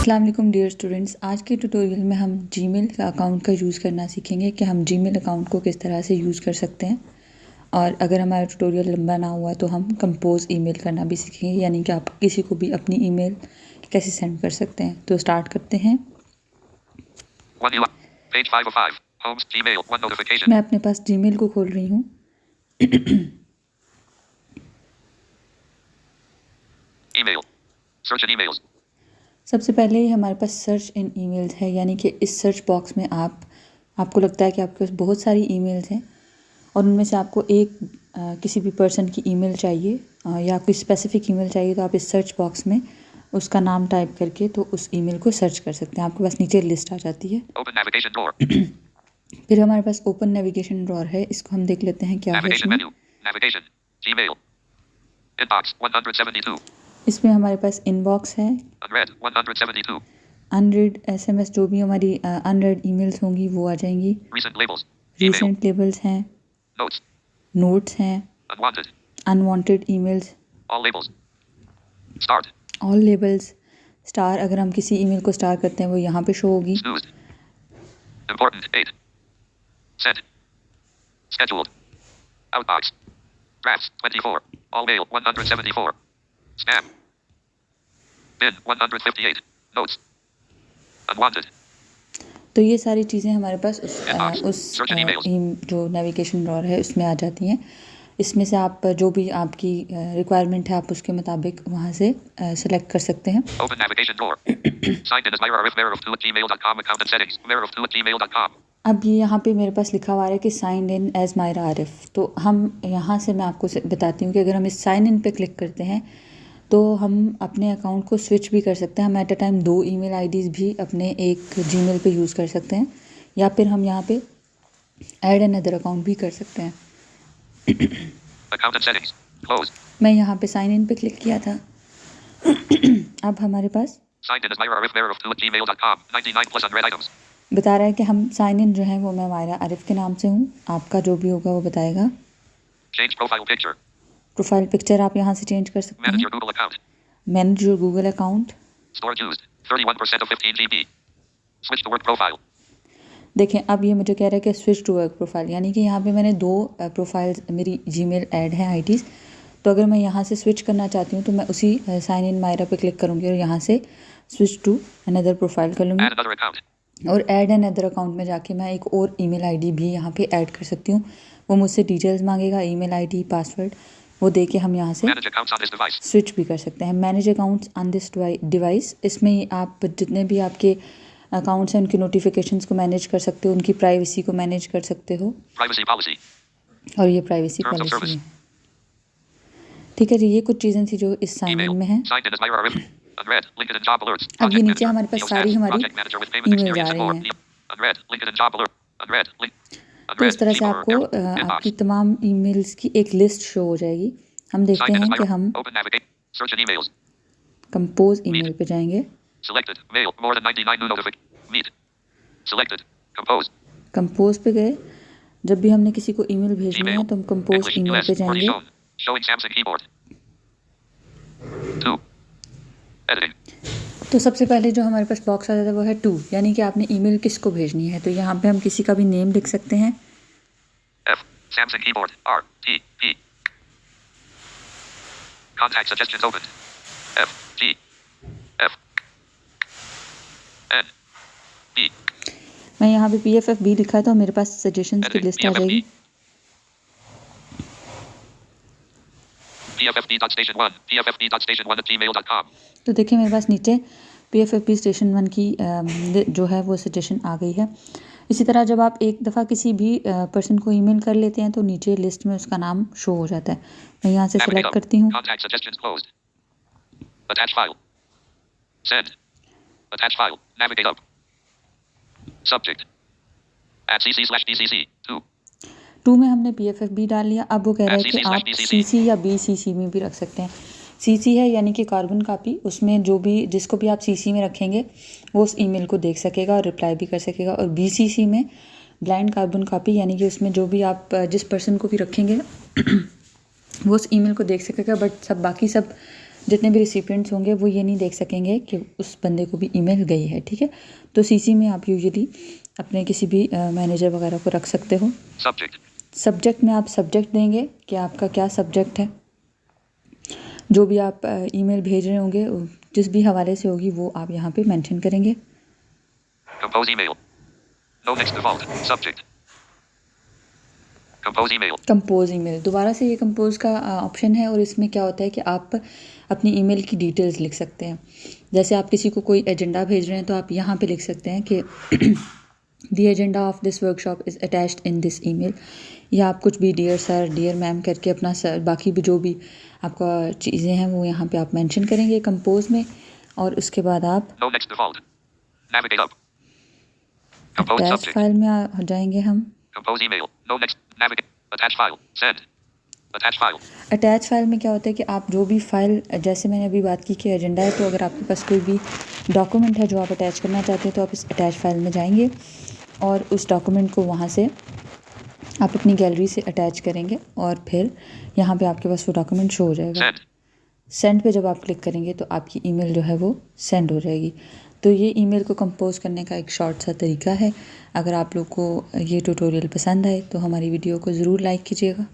अस्सलाम वालेकुम dear students. आज के ट्यूटोरियल में हम जीमेल का अकाउंट का यूज़ करना सीखेंगे कि हम जीमेल अकाउंट को किस तरह से यूज़ कर सकते हैं। और अगर हमारा ट्यूटोरियल लंबा ना हुआ तो हम कंपोज ईमेल करना भी सीखेंगे, यानी कि आप किसी को भी अपनी ईमेल कैसे सेंड कर सकते हैं। तो स्टार्ट करते हैं। मैं अपने पास जीमेल को खोल रही हूँ। सबसे पहले हमारे पास सर्च इन ईमेल्स है, यानी कि इस सर्च बॉक्स में आपको लगता है कि आपके पास बहुत सारी ईमेल्स हैं और उनमें से आपको एक किसी भी पर्सन की ईमेल चाहिए या कोई स्पेसिफिक ईमेल चाहिए, तो आप इस सर्च बॉक्स में उसका नाम टाइप करके तो उस ईमेल को सर्च कर सकते हैं। आपके पास नीचे लिस्ट आ जाती है। फिर हमारे पास ओपन नेविगेशन ड्रॉअर है, इसको हम देख लेते हैं क्या है इसमें हमारे पास इनबॉक्स है, अनरेड SMS, जो भी हमारी अनरेड ईमेल्स होंगी वो आ जाएंगी। रिसेंट लेबल्स हैं, नोट्स हैं, unwanted emails, all labels, star, अगर हम किसी ईमेल को स्टार करते हैं वो यहाँ पे शो होगी। Drafts 24. All mail 174. Spam. Bin 158. Notes. Unwanted. तो ये सारी चीज़ें हमारे पास उस जो नेविगेशन ड्रॉअर है उसमें आ जाती हैं। इसमें से आप जो भी आपकी रिक्वायरमेंट है आप उसके मुताबिक वहाँ से सेलेक्ट कर सकते हैं। Open navigation drawer. Signed in as Myra Arif, Merav2@gmail.com, account and settings, Merav2@gmail.com. अब ये यहाँ पे मेरे पास लिखा हुआ है कि sign in as Myra Arif. तो हम यहाँ से मैं आपको बताती हूँ कि अगर हम इस साइन इन पे क्लिक करते हैं तो हम अपने अकाउंट को स्विच भी कर सकते हैं। हम at a time 2 email IDs भी अपने एक जीमेल पे यूज़ कर सकते हैं, या फिर हम यहाँ पे ऐड अनदर अकाउंट भी कर सकते हैं। मैं यहाँ पे साइन इन पे क्लिक किया था। अब हमारे पास बता रहा है कि हम साइन इन जो है वो मैं मायरा आरिफ के नाम से हूँ। आपका जो भी होगा वो बताएगा। प्रोफाइल पिक्चर आप यहाँ से चेंज कर सकते हैं। Manage your Google account. देखें, अब ये मुझे कह रहा है कि स्विच टू वर्क प्रोफाइल, यानी कि यहाँ पे मैंने 2 प्रोफाइल्स मेरी जीमेल ऐड हैं आईडीज़। तो अगर मैं यहाँ से स्विच करना चाहती हूँ तो मैं उसी साइन इन मायरा पे क्लिक करूँगी और यहाँ से स्विच टू अनदर प्रोफाइल कर लूँगी। और ऐड एन अदर अकाउंट में जाके मैं एक और ईमेल आईडी भी यहाँ पे ऐड कर सकती हूँ। वो मुझसे डिटेल्स मांगेगा, ईमेल आईडी, पासवर्ड, वो दे के हम यहाँ से स्विच भी कर सकते हैं। Manage accounts on this device, इसमें आप जितने भी आपके अकाउंट्स हैं उनकी नोटिफिकेशंस को मैनेज कर सकते हो, उनकी प्राइवेसी को मैनेज कर सकते हो। और ये प्राइवेसी पॉलिसी है। ठीक है जी, ये कुछ चीज़ें थी जो इस साइन इन में है। अब ये नीचे हमारे पास सारी हमारी ईमेल आ रही हैं। तो इस तरह से आपको आपकी तमाम ईमेल्स की एक लिस्ट शो हो जाएगी। हम देखते हैं कि हम कंपोज ईमेल पे जाएंगे। कंपोज पे गए। जब भी हमने किसी को ईमेल भेजनी है तो हम कंपोज ईमेल पे जाएंगे। तो सबसे पहले जो हमारे पास बॉक्स आ जाता है वो है टू, यानी कि आपने ईमेल किसको भेजनी है। तो यहाँ पे हम किसी का भी नेम लिख सकते हैं। F, Samsung keyboard, R, T, P. Contact suggestions opened. F, G, F, N, B. मैं यहाँ पे PFFB लिखा है तो मेरे पास सजेशंस की लिस्ट आ जाएगी। PFFB.station1, तो देखिए मेरे पास नीचे PFFB स्टेशन 1 की जो है वो सजेशन आ गई है। इसी तरह जब आप एक दफ़ा किसी भी पर्सन को ईमेल कर लेते हैं तो नीचे लिस्ट में उसका नाम शो हो जाता है। मैं यहाँ से सेलेक्ट करती हूँ। टू में हमने PFFB डाल लिया। अब वो कह रहा है कि आप CC या BCC में भी रख सकते हैं। CC है यानी कि कार्बन कापी, उसमें जो भी जिसको भी आप CC में रखेंगे वो उस ईमेल को देख सकेगा और रिप्लाई भी कर सकेगा। और BCC में ब्लाइंड कार्बन कापी, यानी कि उसमें जो भी आप जिस पर्सन को भी रखेंगे वो उस ईमेल को देख सकेगा, बट बाकी सब जितने भी रिसिपिएंट्स होंगे वो ये नहीं देख सकेंगे कि उस बंदे को भी ईमेल गई है, ठीक है। तो सीसी में आप यूजुअली अपने किसी भी मैनेजर वगैरह को रख सकते हो। सब्जेक्ट में आप सब्जेक्ट देंगे कि आपका क्या सब्जेक्ट है। जो भी आप ईमेल भेज रहे होंगे, जिस भी हवाले से होगी, वो आप यहाँ पे मेंशन करेंगे। Compose email. No next default. Subject. Compose email. Compose email, दोबारा से ये कंपोज का ऑप्शन है और इसमें क्या होता है कि आप अपनी ईमेल की डिटेल्स लिख सकते हैं। जैसे आप किसी को कोई एजेंडा भेज रहे हैं तो आप यहाँ पे लिख सकते हैं कि the agenda of this workshop is attached in this email, या आप कुछ भी डियर सर, डियर मैम करके अपना सर, बाकी भी जो भी आपका चीज़ें हैं वो यहाँ पे आप मेंशन करेंगे कंपोज में। और उसके बाद आप No next default. Navigate up. Compose attach subject. File में आ जाएंगे हम। Compose email. No next. Navigate. Attach file. Send. Attach file. Attach file में क्या होता है कि आप जो भी फाइल, जैसे मैंने अभी बात की कि एजेंडा है, तो अगर आपके पास कोई भी डॉक्यूमेंट है जो आप अटैच करना चाहते हैं तो आप इस अटैच फाइल में जाएंगे और उस डॉक्यूमेंट को वहाँ से आप अपनी गैलरी से अटैच करेंगे और फिर यहाँ पे आपके पास वो डॉक्यूमेंट शो हो जाएगा। Send. सेंड पे जब आप क्लिक करेंगे तो आपकी ईमेल जो है वो सेंड हो जाएगी। तो ये ईमेल को कंपोज करने का एक शॉर्ट सा तरीका है। अगर आप लोग को ये ट्यूटोरियल पसंद आए तो हमारी वीडियो को ज़रूर लाइक कीजिएगा।